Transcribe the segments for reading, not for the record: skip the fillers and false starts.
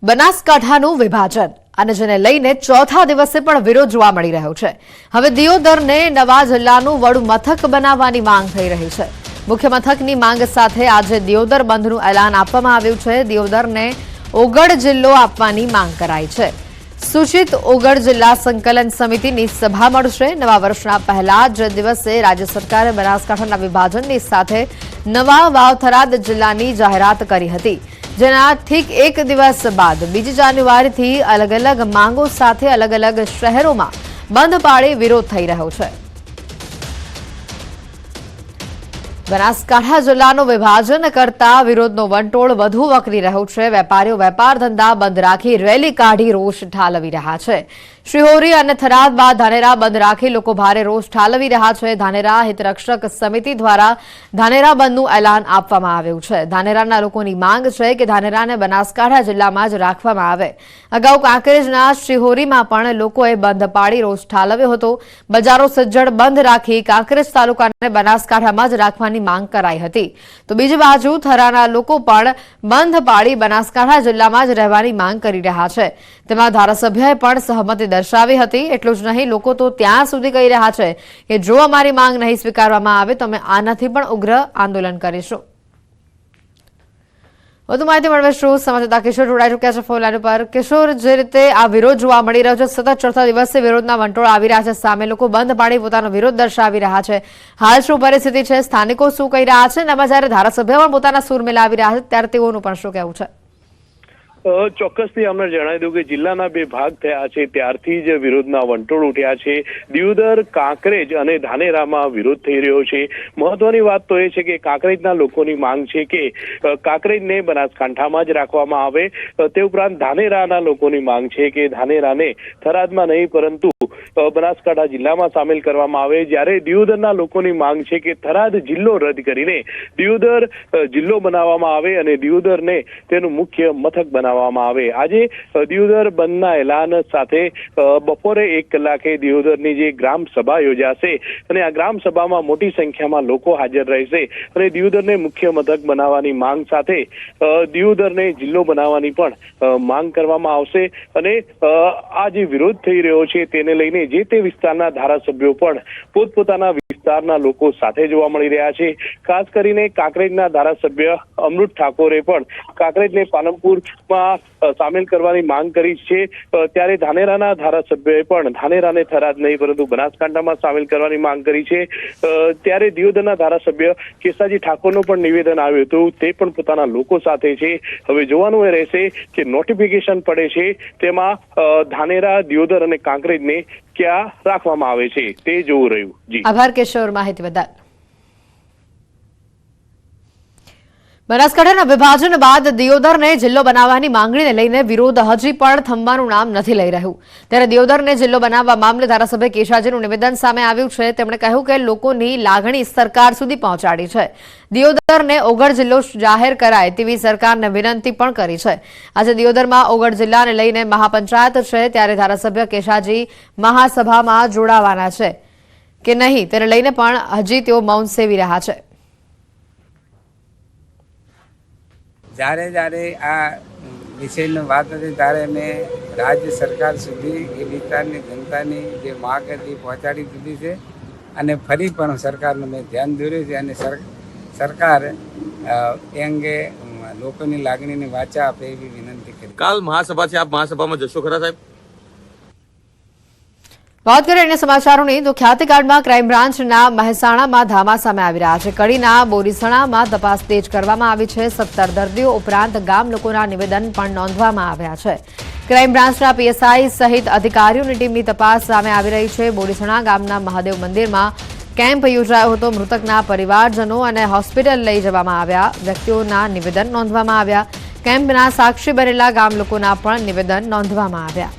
બનાસકાંઠાનું વિભાજન અને જેને લઈને ચોથા દિવસે પણ વિરોધ જોવા મળી રહ્યો છે। હવે દિયોદરને નવા જિલ્લાનું વડું મથક બનાવવાની માંગ થઈ રહી છે। મુખ્ય મથકની માંગ સાથે આજે દિયોદર બંધનું એલાન આપવામાં આવ્યું છે। દિયોદરને ઓગળ જિલ્લો આપવાની માંગ કરાઈ છે। સૂચિત ઓગળ જિલ્લા સંકલન સમિતિની સભા મળશે। નવા વર્ષના પહેલા જ દિવસે રાજ્ય સરકારે બનાસકાંઠાના વિભાજનની સાથે નવા વાવ-થરાદ જિલ્લાની જાહેરાત કરી હતી, જેના ઠીક એક દિવસ બાદ 2 જાન્યુઆરીથી અલગ અલગ માંગો સાથે અલગ અલગ શહેરોમાં બંધ પાળી વિરોધ થઈ રહ્યો છે। બનાસકાંઠા જિલ્લાનું વિભાજન કરતા વિરોધનો વંટોળ વધુ વકરી રહ્યો છે। વેપારીઓ વેપાર ધંધા બંધ રાખી રેલી કાઢી રોષ ઠાલવી રહ્યા છે। શિહોરી અને થરાદ બાદ ધાનેરા બંધ રાખી લોકો ભારે રોષ ઠાલવી રહ્યા છે। ધાનેરા હિતરક્ષક સમિતિ દ્વારા ધાનેરા બંધનું એલાન આપવામાં આવ્યું છે। ધાનેરાના લોકોની માંગ છે કે ધાનેરાને બનાસકાંઠા જિલ્લામાં જ રાખવામાં આવે। અગાઉ કાંકરેજના શિહોરીમાં પણ લોકોએ બંધ પાડી રોષ ઠાલવ્યો હતો। બજારો સજ્જડ બંધ રાખી કાંકરેજ તાલુકાને બનાસકાંઠામાં જ રાખવાની માંગ કરાઈ હતી, તો બીજી બાજુ થરાના લોકો પણ બંધ પાડી બનાસકાંઠા જિલ્લામાં જ રહેવાની માંગ કરી રહ્યા છે। તેમાં ધારાસભ્યએ પણ સહમતિ દર્શાવી હતી। એટલું જ નહીં, લોકો તો ત્યાં સુધી કહી રહ્યા છે કે જો અમારી માંગ નહીં સ્વીકારવામાં આવે તો અમે આનાથી પણ ઉગ્ર આંદોલન કરીશું। વધુ માહિતી મેળવીશું સંવાદદાતા કિશોર જોડાઈ ચૂક્યા છે ફોન લાઈન પર। કિશોર, જે રીતે આ વિરોધ જોવા મળી રહ્યો છે, સતત ચોથા દિવસે વિરોધના વંટોળ આવી રહ્યા છે, સામે લોકો બંધ પાડી પોતાનો વિરોધ દર્શાવી રહ્યા છે, હાલ શું પરિસ્થિતિ છે, સ્થાનિકો શું કહી રહ્યા છે, અને એમાં જ્યારે ધારાસભ્ય પણ પોતાના સૂર મિલાવી રહ્યા છે ત્યારે તેઓનું પણ શું કહેવું છે? ચોક્કસથી અમને જણાવી દઉં કે જિલ્લાના 2 ભાગ થયા છે ત્યારથી જ વિરોધના વંટોળ ઉઠ્યા છે। દિયોદર, કાંકરેજ અને ધાનેરામાં વિરોધ થઈ રહ્યો છે। મહત્વની વાત તો એ છે કે કાંકરેજના લોકોની માંગ છે કે કાંકરેજને બનાસકાંઠામાં જ રાખવામાં આવે। તે ઉપરાંત ધાનેરાના લોકોની માંગ છે કે ધાનેરાને થરાદમાં નહીં પરંતુ બનાસકાંઠા જિલ્લામાં સામેલ કરવામાં આવે। જ્યારે દિયોદરના લોકોની માંગ છે કે થરાદ જિલ્લો રદ કરીને દિયોદર જિલ્લો બનાવવામાં આવે અને દિયોદરને તેનું મુખ્ય મથક બનાવવામાં આવે। આજે દિયોદર બંધના એલાન સાથે બપોરે 1 કલાકે દિયોદરની જે ગ્રામ સભા યોજાશે અને આ ગ્રામ સભામાં મોટી સંખ્યામાં લોકો હાજર રહેશે અને દિયોદરને મુખ્ય મથક બનાવવાની માંગ સાથે દિયોદરને જિલ્લો બનાવવાની પણ માંગ કરવામાં આવશે। અને આ જે વિરોધ થઈ રહ્યો છે તેને લઈને જે તે વિસ્તારના ધારાસભ્યો પણ પોતપોતાના વિસ્તારના લોકો સાથે જોવા મળી રહ્યા છે। ખાસ કરીને કાંકરેજના ધારાસભ્ય અમૃત ઠાકોરે પણ કાંકરેજને પાલનપુરમાં સામેલ કરવાની માંગ કરી છે, ત્યારે ધાનેરાના ધારાસભ્યોએ પણ ધાનેરાને થરાદ નહીં પરંતુ બનાસકાંઠામાં સામેલ કરવાની માંગ કરી છે। ત્યારે દિયોદરના ધારાસભ્ય કેસાજી ઠાકોરનું પણ નિવેદન આવ્યું હતું, તે પણ પોતાના લોકો સાથે છે। હવે જોવાનું એ રહેશે કે નોટિફિકેશન પડે છે તેમાં ધાનેરા, દિયોદર અને કાંકરેજને ક્યાં રાખવામાં આવે છે તે જોવું રહ્યું। જી, આભાર કિશોર માહિતી બદલ। બનાસકાંઠાના વિભાજન બાદ દિયોદરને જિલ્લો બનાવવાની માંગણીને લઈને વિરોધ હજી પણ થંભાનું નામ નથી લઈ રહ્યું। ત્યારે દિયોદરને જિલ્લો બનાવવા મામલે ધારાસભ્ય કેશાજીનું નિવેદન સામે આવ્યું છે। તેમણે કહ્યું કે લોકોની લાગણી સરકાર સુધી પહોંચાડી છે। દિયોદરને ઓગળ જિલ્લો જાહેર કરાય તેવી સરકારને વિનંતી પણ કરી છે। આજે દિયોદરમાં ઓગળ જિલ્લાને લઈને મહાપંચાયત છે, ત્યારે ધારાસભ્ય કેશાજી મહાસભામાં જોડાવાના છે કે નહીં તેને લઈને પણ હજી તેઓ મૌન સેવી રહ્યા છે। જ્યારે જ્યારે આ વિષયની વાત હતી ત્યારે મેં રાજ્ય સરકાર સુધી એ વિસ્તારની જનતાની જે માગ હતી પહોંચાડી દીધી છે અને ફરી પણ સરકારનું મેં ધ્યાન દોર્યું છે અને સરકાર એ અંગે લોકોની લાગણીની વાચા આપે એવી વિનંતી કરી। કાલ મહાસભા છે, આપ મહાસભામાં જશો ખરા સાહેબ? વાત કરીએ અન્ય સમાચારોની તો ખ્યાતિકાંડમાં ક્રાઇમ બ્રાન્ચના મહેસાણામાં ધામા સામે આવી રહ્યા છે। કડીના બોરીસણામાં તપાસ તેજ કરવામાં આવી છે। 17 દર્દીઓ ઉપરાંત ગામ લોકોના નિવેદન પણ નોંધવામાં આવ્યા છે। ક્રાઇમ બ્રાન્ચના પીએસઆઈ સહિત અધિકારીઓની ટીમની તપાસ સામે આવી રહી છે। બોરીસણા ગામના મહાદેવ મંદિરમાં કેમ્પ યોજાયો હતો। મૃતકના પરિવારજનો અને હોસ્પિટલ લઈ જવામાં આવ્યા વ્યક્તિઓના નિવેદન નોંધવામાં આવ્યા। કેમ્પના સાક્ષી બનેલા ગામ લોકોના પણ નિવેદન નોંધવામાં આવ્યા।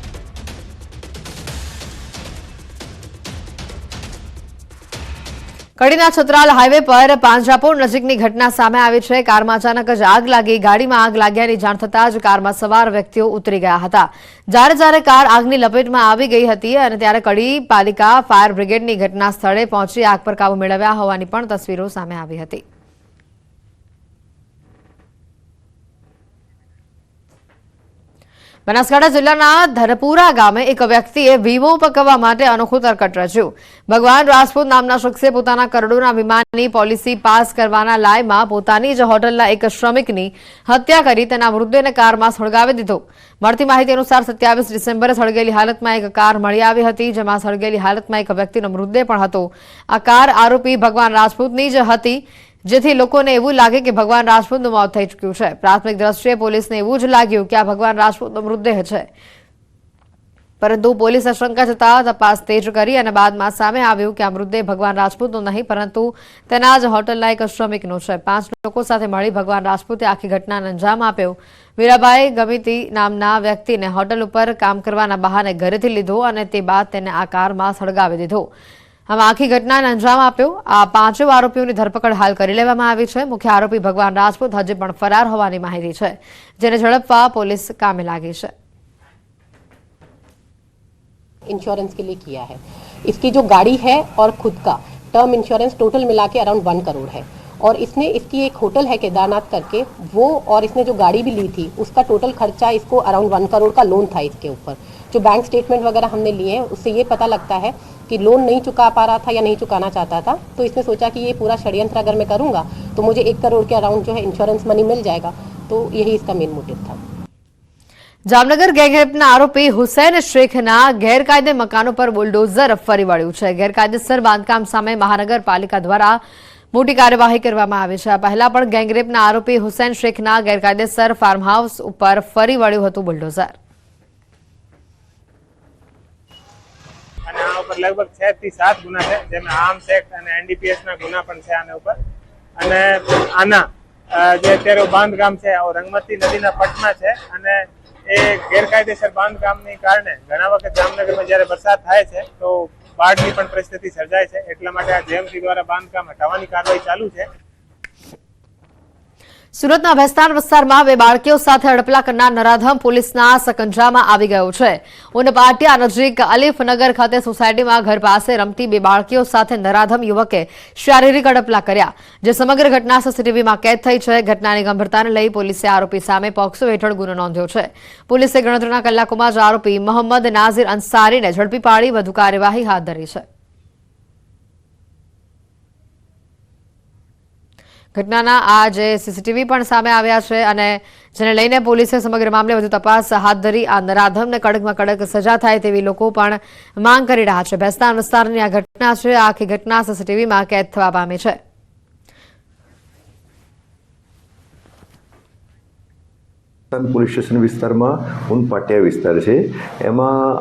કડીના છત્રાલ હાઈવે પર પાંજરાપોળ નજીકની ઘટના સામે આવી છે। કારમાં અચાનક જ આગ લાગી। ગાડીમાં આગ લાગ્યાની જાણ થતાં જ કારમાં સવાર વ્યક્તિઓ ઉતરી ગયા હતા। જ્યારે કાર આગની લપેટમાં આવી ગઈ હતી અને ત્યારે કડી પાલિકા ફાયર બ્રિગેડની ઘટના સ્થળે પહોંચી આગ પર કાબુ મેળવ્યા હોવાની પણ તસવીરો સામે આવી હતી। બનાસકાંઠા જિલ્લાના ધરપુરા ગામે એક વ્યક્તિએ વીમો પકવવા માટે અનોખું તરકટ રચ્યું. ભગવાન રાજપૂત નામના શખ્સે પોતાના કરોડોના વીમાની પોલિસી પાસ કરવાના લાયમાં પોતાની જ હોટલના એક શ્રમિકની હત્યા કરી તેના મૃતદેહને કારમાં સળગાવી દીધો. મળતી માહિતી અનુસાર 27 ડિસેમ્બરે સળગેલી હાલતમાં એક કાર મળી આવી હતી, જેમાં સળગેલી હાલતમાં એક વ્યક્તિનો મૃતદેહ પણ હતો. આ કાર આરોપી ભગવાન રાજપૂતની જ હતી, જેથી લોકોને એવું લાગે કે ભગવાન રાજપૂતનું મોત થઈ ચૂક્યું છે. પ્રાથમિક દ્રષ્ટિએ પોલીસને એવું જ લાગ્યું કે આ ભગવાન રાજપૂતનો મૃતદેહ છે, પરંતુ પોલીસે શંકા જતા તપાસ તેજ કરી અને બાદમાં સામે આવ્યું કે આ મૃતદેહ ભગવાન રાજપૂતનો નહીં, પરંતુ તેના જ હોટલના એક શ્રમિકનો છે. 5 લોકો સાથે મળી ભગવાન રાજપૂતે આખી ઘટનાને અંજામ આપ્યો. વીરાભાઈ ગમિતી નામના વ્યક્તિને હોટલ ઉપર કામ કરવાના બહાને ઘરેથી લીધો અને તે બાદ તેને આ કારમાં સળગાવી દીધો. આમાં આખી ઘટનાને અંજામ આપ્યો. આ 5 આરોપીઓની ધરપકડ હાલ કરી લેવામાં આવી છે. મુખ્ય આરોપી ભગવાન રાજપૂત હજી પણ ફરાર હોવાની માહિતી છે, જેને ઝડપવા પોલીસ કામે લાગી છે. इंश्योरेंस के लिए किया है. इसकी जो गाड़ी है और खुद का टर्म इंश्योरेंस टोटल मिला के अराउंड 1 करोड़ है. और इसने इसकी एक होटल है केदारनाथ करके, वो और इसने जो गाड़ी भी ली थी उसका टोटल खर्चा इसको अराउंड 1 करोड़ का लोन था इसके ऊपर. जो बैंक स्टेटमेंट वगैरह हमने लिए हैं उससे ये पता लगता है कि लोन नहीं चुका पा रहा था या नहीं चुकाना चाहता था, तो इसने सोचा कि ये पूरा षड्यंत्र अगर मैं करूँगा तो मुझे 1 करोड़ के अराउंड जो है इंश्योरेंस मनी मिल जाएगा. तो यही इसका मेन मोटिव था. જામનગર ગેંગરેપના આરોપી હુસૈન શેખના ગેરકાયદે મકાનો પર બુલડોઝર ફરી વળ્યું છે. ગેરકાયદેસર બાંધકામ સામે મહાનગરપાલિકા દ્વારા મોટી કાર્યવાહી કરવામાં આવી છે. આ પહેલા પણ ગેંગરેપના આરોપી હુસૈન શેખના ગેરકાયદેસર ફાર્મ હાઉસ ઉપર ફરી વળ્યું હતું બુલડોઝર. અને આ ઉપર લગભગ 6 થી 7 ગુના છે, જેમાં આર્મ્સ એક્ટ અને એનડીપીએસ ના ગુના પણ છે આના ઉપર. અને આના જે અત્યારે બાંધકામ છે રંગમતી નદીના પટમાં છે અને એ ગેરકાયદેસર બાંધકામની કારણે ઘણા વખત જામનગરમાં જ્યારે વરસાદ થાય છે તો બાઢની પણ પરિસ્થિતિ સર્જાય છે. એટલા માટે આ જેએમસી દ્વારા બાંધકામ હટાવવાની કાર્યવાહી ચાલુ છે. સુરતના ભેસ્તાન વિસ્તારમાં 2 બાળકીઓ સાથે હડપલા કરનાર નરાધમ પોલીસના સકંજામાં આવી ગયો છે. ઉનપાટિયા નજીક અલીફનગર ખાતે સોસાયટીમાં ઘર પાસે રમતી 2 બાળકીઓ સાથે નરાધમ યુવકે શારીરિક હડપલા કર્યા, જે સમગ્ર ઘટના સીસીટીવીમાં કેદ થઈ છે. ઘટનાની ગંભીરતાને લઈ પોલીસે આરોપી સામે પોક્સો હેઠળ ગુનો નોંધ્યો છે. પોલીસે ગણતરીના કલાકોમાં જ આરોપી મોહમ્મદ નાઝીર અંસારીને ઝડપી પાડી વધુ કાર્યવાહી હાથ ધરી છે. ઘટનાના આ જે સીસીટીવી પણ સામે આવ્યા છે અને જેને લઈને પોલીસે સમગ્ર મામલે વધુ તપાસ હાથ ધરી આ નરાધમને કડકમાં કડક સજા થાય તેવી લોકો પણ માંગ કરી રહ્યા છે. ભેસ્તાન વિસ્તારની આ ઘટના છે. આખી ઘટના સીસીટીવીમાં કેદ થવા પામી છે. પોલીસ સ્ટેશન વિસ્તારમાં ઉનપાટિયા વિસ્તાર છે, એમાં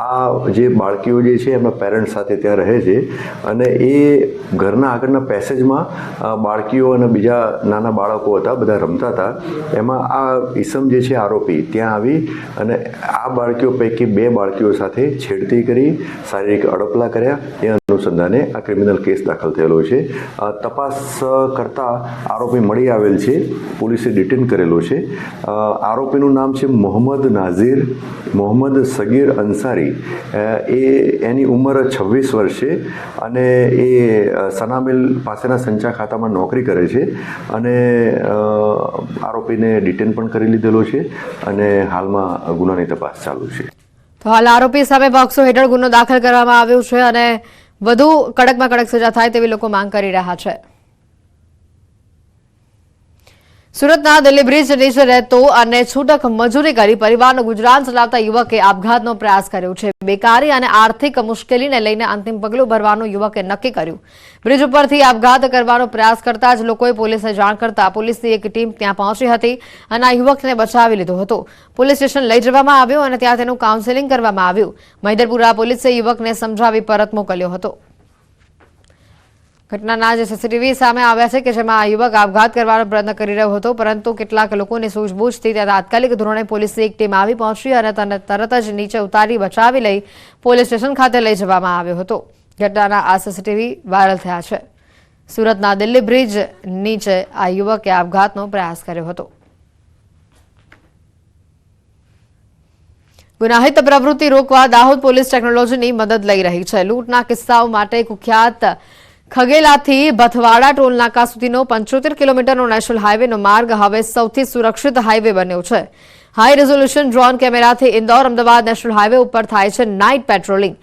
આ જે બાળકીઓ જે છે એમના પેરેન્ટ્સ સાથે ત્યાં રહે છે અને એ ઘરના આગળના પેસેજમાં બાળકીઓ અને બીજા નાના બાળકો હતા, બધા રમતા હતા. એમાં આ ઈસમ જે છે આરોપી ત્યાં આવી અને આ બાળકીઓ પૈકી 2 બાળકીઓ સાથે છેડતી કરી, શારીરિક હડપલા કર્યા. એ અનુસંધાને આ ક્રિમિનલ કેસ દાખલ થયેલો છે. તપાસ કરતા આરોપી મળી આવેલ છે, પોલીસે ડિટેન કરેલો છે. આરોપીનું નામ છે મોહમ્મદ નાઝીર મોહમ્મદ સગીર અંસારી. એની ઉંમર 26 વર્ષ છે અને એ સનામિલ પાસેના સંચા ખાતામાં નોકરી કરે છે અને આરોપીને ડિટેન પણ કરી લીધેલો છે અને હાલમાં ગુનાની તપાસ ચાલુ છે. તો હાલ આરોપી સામે પોક્સો હેઠળ ગુનો દાખલ કરવામાં આવ્યો છે અને વધુ કડકમાં કડક સજા થાય તેવી લોકો માંગ કરી રહ્યા છે. સુરતના દિલ્હી બ્રિજ નીચે રહેતો અને છૂટક મજૂરી કરી પરિવારનું ગુજરાન ચલાવતા યુવકે આપઘાતનો પ્રયાસ કર્યો છે. બેકારી અને આર્થિક મુશ્કેલીને લઈને અંતિમ પગલું ભરવાનું યુવકે નક્કી કર્યું. બ્રિજ ઉપરથી આપઘાત કરવાનો પ્રયાસ કરતા જ લોકોએ પોલીસને જાણ કરતા પોલીસની એક ટીમ ત્યાં પહોંચી હતી અને આ યુવકને બચાવી લીધો હતો. પોલીસ સ્ટેશન લઈ જવામાં આવ્યો અને ત્યાં તેનું કાઉન્સેલિંગ કરવામાં આવ્યું. મહિદરપુરા પોલીસે યુવકને સમજાવી પરત મોકલ્યો હતો. ઘટનાના જે સીસીટીવી સામે આવ્યા છે કે જેમાં આ યુવક આપઘાત કરવાનો પ્રયત્ન કરી રહ્યો હતો, પરંતુ કેટલાક લોકોની સૂઝબૂછથી ત્યાં તાત્કાલિક ધોરણે પોલીસની એક ટીમ આવી પહોંચી અને તેને તરત જ નીચે ઉતારી બચાવી લઈ પોલીસ સ્ટેશન ખાતે લઈ જવામાં આવ્યો હતો. ઘટનાના આ સીસીટીવી વાયરલ થયા છે. સુરતના દિલ્હી બ્રિજ નીચે આ યુવકે આપઘાતનો પ્રયાસ કર્યો હતો. ગુનાહિત પ્રવૃત્તિ રોકવા દાહોદ પોલીસ ટેકનોલોજીની મદદ લઈ રહી છે. લૂંટના કિસ્સાઓ માટે કુખ્યાત ખગેલાથી બથવાડા ટોલ નાકા સુધીનો 75 કિલોમીટરનો નેશનલ હાઈવેનો માર્ગ હવે સૌથી સુરક્ષિત હાઈવે બન્યો છે. હાઈ રેઝોલ્યુશન ડ્રોન કેમેરાથી ઇન્દોર અમદાવાદ નેશનલ હાઈવે ઉપર થાય છે નાઇટ પેટ્રોલિંગ.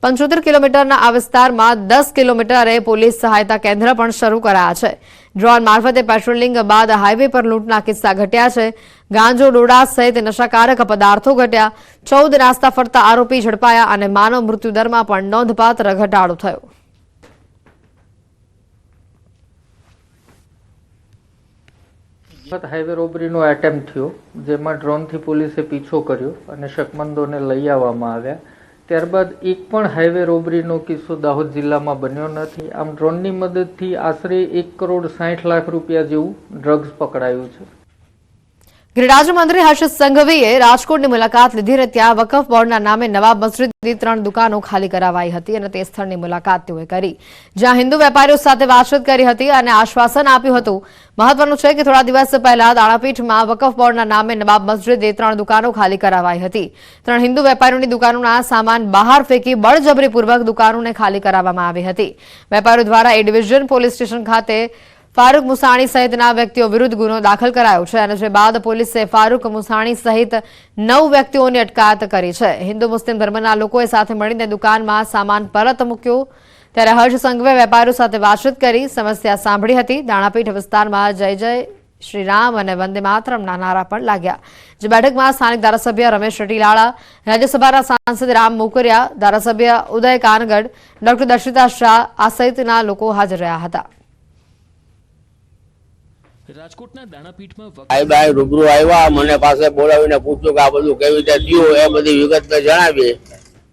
75 કિલોમીટરના આ વિસ્તારમાં 10 કિલોમીટરે પોલીસ સહાયતા કેન્દ્ર પણ શરૂ કરાયા છે. ડ્રોન મારફતે પેટ્રોલિંગ બાદ હાઈવે પર લૂંટના કિસ્સા ઘટ્યા છે. ગાંજો, ડોડા સહિત નશાકારક પદાર્થો ઘટ્યા. 14 નાસ્તા ફરતા આરોપી ઝડપાયા અને માનવ મૃત્યુદરમાં પણ નોંધપાત્ર ઘટાડો થયો. હાઈવે રોબરીનો એટેમ્પ્ટ થયો, જેમાં ડ્રોનથી પોલીસે પીછો કર્યો અને શકમંદોને લઈ આવવામાં આવ્યા. ત્યારબાદ એક પણ હાઈવે રોબરીનો કિસ્સો દાહોદ જિલ્લામાં બન્યો નથી. આમ ડ્રોનની મદદથી આશરે 1,60,00,000 રૂપિયા જેવું ડ્રગ્સ પકડાયું છે. ગૃહ રાજ્યમંત્રી હર્ષ સંઘવીએ રાજકોટની મુલાકાત લીધી અને ત્યાં વકફ બોર્ડના નામે નવાબ મસ્જિદની 3 દુકાનો ખાલી કરાવાઈ હતી અને તે સ્થળની મુલાકાત તેઓએ કરી, જ્યાં હિન્દુ વેપારીઓ સાથે વાતચીત કરી હતી અને આશ્વાસન આપ્યું હતું. મહત્વનું છે કે થોડા દિવસ પહેલા દાણાપીઠમાં વકફ બોર્ડના નામે નવાબ મસ્જિદે 3 દુકાનો ખાલી કરાવાઈ હતી. 3 હિન્દુ વેપારીઓની દુકાનોના સામાન બહાર ફેંકી બળજબરીપૂર્વક દુકાનોને ખાલી કરાવવામાં આવી હતી. વેપારીઓ દ્વારા એ ડિવિઝન પોલીસ સ્ટેશન ખાતે ફારૂક મુસાણી સહિતના વ્યક્તિઓ વિરુદ્ધ ગુનો દાખલ કરાયો છે અને જે બાદ પોલીસે ફારૂક મુસાણી સહિત 9 વ્યક્તિઓની અટકાયત કરી છે. હિન્દુ મુસ્લિમ ધર્મના લોકોએ સાથે મળીને દુકાનમાં સામાન પરત મૂક્યો. ત્યારે હર્ષ સંઘવે વેપારીઓ સાથે વાતચીત કરી સમસ્યા સાંભળી હતી. દાણાપીઠ વિસ્તારમાં જય જય શ્રી રામ અને વંદે માતરમના નારા પણ લાગ્યા. જે બેઠકમાં સ્થાનિક ધારાસભ્ય રમેશ રટીલાળા, રાજ્યસભાના સાંસદ રામ મોકરિયા, ધારાસભ્ય ઉદય કાનગડ, ડોક્ટર દર્શિતા શાહ આ સહિતના લોકો હાજર રહ્યા હતા. રાજકોટના દાણાપીઠમાં રૂબરૂ આવ્યા, મને પાસે બોલાવીને પૂછ્યું કે આ બધું કેવી રીતે થયું, એ બધી વિગત મેં જણાવી.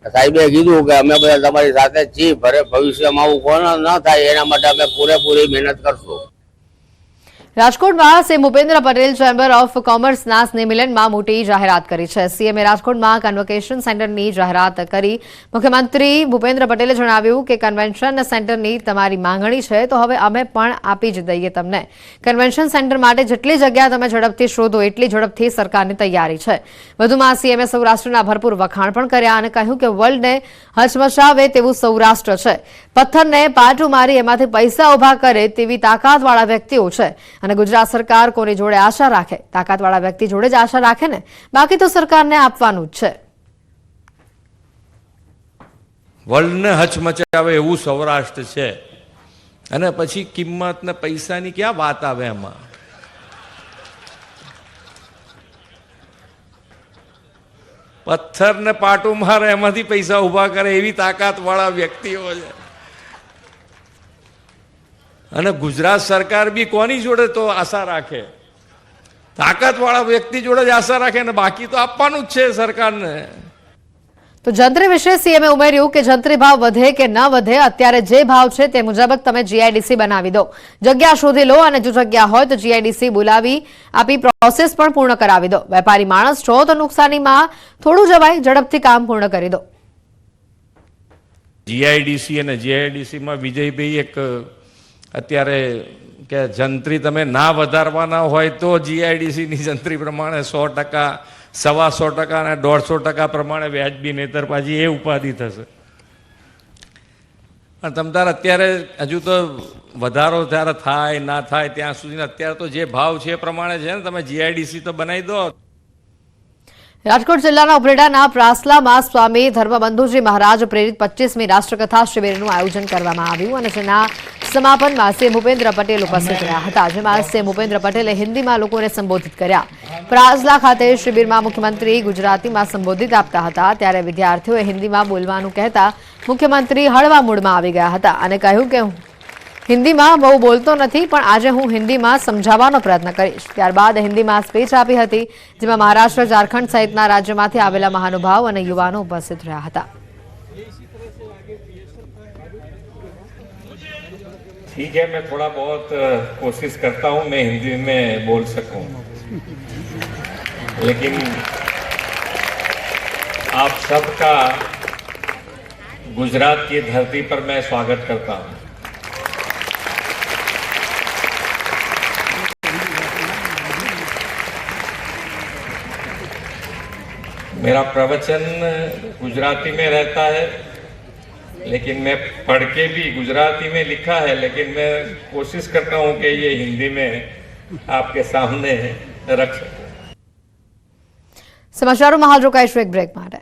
સાહેબે કીધું કે અમે બધા તમારી સાથે જ છીએ, ભવિષ્યમાં આવું કોણ ન થાય એના માટે અમે પૂરેપૂરી મહેનત કરશું. રાજકોટમાં CM Bhupendra Patel chamber of કોમર્સના સ્નેહમિલનમાં મોટી જાહેરાત કરી છે. સીએમએ રાજકોટમાં કન્વોકેશન સેન્ટરની જાહેરાત કરી. મુખ્યમંત્રી ભૂપેન્દ્ર પટેલે જણાવ્યું કે કન્વેન્શન સેન્ટરની તમારી માંગણી છે તો હવે અમે પણ આપી જ દઈએ તમને. કન્વેન્શન સેન્ટર માટે જેટલી જગ્યા તમે ઝડપથી શોધો એટલી ઝડપથી સરકારની તૈયારી છે. વધુમાં સીએમએ સૌરાષ્ટ્રના ભરપૂર વખાણ પણ કર્યા અને કહ્યું કે વર્લ્ડને હચમચાવે તેવું સૌરાષ્ટ્ર છે. પથ્થરને પાટું મારી એમાંથી પૈસા ઉભા કરે તેવી તાકાતવાળા વ્યક્તિઓ છે અને ગુજરાત સરકાર કોની જોડે આશા રાખે? તાકાતવાળા વ્યક્તિ જોડે જ આશા રાખે ને, બાકી તો સરકારને આપવાનું જ છે. વર્લ્ડને હચમચાવે એવું સૌરાષ્ટ્ર છે અને પછી કિંમત ને પૈસાની ક્યાં વાત આવે એમાં? પથ્થરને પાટું મારે એમાંથી પૈસા ઉભા કરે એવી તાકાતવાળા વ્યક્તિઓ છે. અને ગુજરાત સરકાર બી કોની જોડે તો આશા રાખે? તાકાતવાળા વ્યક્તિ જોડે જ આશા રાખે ને, બાકી તો આપવાનું જ છે સરકારને. તો જંત્રી વિશે સીએમએ ઉમેર્યું કે જંત્રી ભાવ વધે કે ન વધે, અત્યારે જે ભાવ છે તે મુજબ જ તમે જીઆઈડીસી બનાવી દો. જગ્યા શોધી લો અને જો જગ્યા હોય તો જીઆઈડીસી બોલાવી આપી પ્રોસેસ પણ પૂર્ણ કરાવી દો. વેપારી માણસ છો તો નુકસાનીમાં થોડું જવાય, ઝડપથી કામ પૂર્ણ કરી દો. જીઆઈડીસી અને જીઆઈડીસીમાં વિજયભાઈ એક અત્યારે કે જંત્રી તમે ના વધારવાના હોય તો જીઆઈડીસીની જંત્રી પ્રમાણે 100%, 125% અને 150% પ્રમાણે વ્યાજબી, નહીતર પાછી એ ઉપાધિ થશે. અને તમ તાર અત્યારે હજુ તો વધારો ત્યારે થાય ના થાય ત્યાં સુધી અત્યારે તો જે ભાવ છે એ પ્રમાણે છે ને, તમે જીઆઈડીસી તો બનાવી દો. રાજકોટ જિલ્લાના ઉપરેડાના પ્રાસલામાં સ્વામી ધર્મબંધુજી મહારાજ પ્રેરિત 25મી રાષ્ટ્રકથા શિબિરનું આયોજન કરવામાં આવ્યું અને જેના સમાપનમાં સીએમ ભૂપેન્દ્ર પટેલ ઉપસ્થિત રહ્યા હતા. જેમાં સીએમ ભૂપેન્દ્ર પટેલે હિન્દીમાં લોકોને સંબોધિત કર્યા. પ્રાસલા ખાતે શિબિરમાં મુખ્યમંત્રી ગુજરાતીમાં સંબોધિત આપતા હતા, ત્યારે વિદ્યાર્થીઓએ હિન્દીમાં બોલવાનું કહેતા મુખ્યમંત્રી હળવા મૂડમાં આવી ગયા હતા અને કહ્યું કે હિન્દીમાં બહુ બોલતો નથી, પણ આજે હું હિન્દીમાં સમજાવવાનો પ્રયત્ન કરીશ. ત્યારબાદ હિન્દીમાં સ્પીચ આપી હતી, જેમાં મહારાષ્ટ્ર, ઝારખંડ સહિતના રાજ્યોમાંથી આવેલા મહાનુભાવ અને યુવાનો ઉપસ્થિત રહ્યા હતા. ठीक है, मैं थोड़ा बहुत कोशिश करता हूँ मैं हिंदी में बोल सकूं, लेकिन आप सबका गुजरात की धरती पर मैं स्वागत करता हूँ. मेरा प्रवचन गुजराती में रहता है, लेकिन मैं पढ़ के भी गुजराती में लिखा है, लेकिन मैं कोशिश करता हूँ कि ये हिंदी में आपके सामने रख सकूं. સમાચારોમાં હાલ રોકાઈશું એક બ્રેક માટે.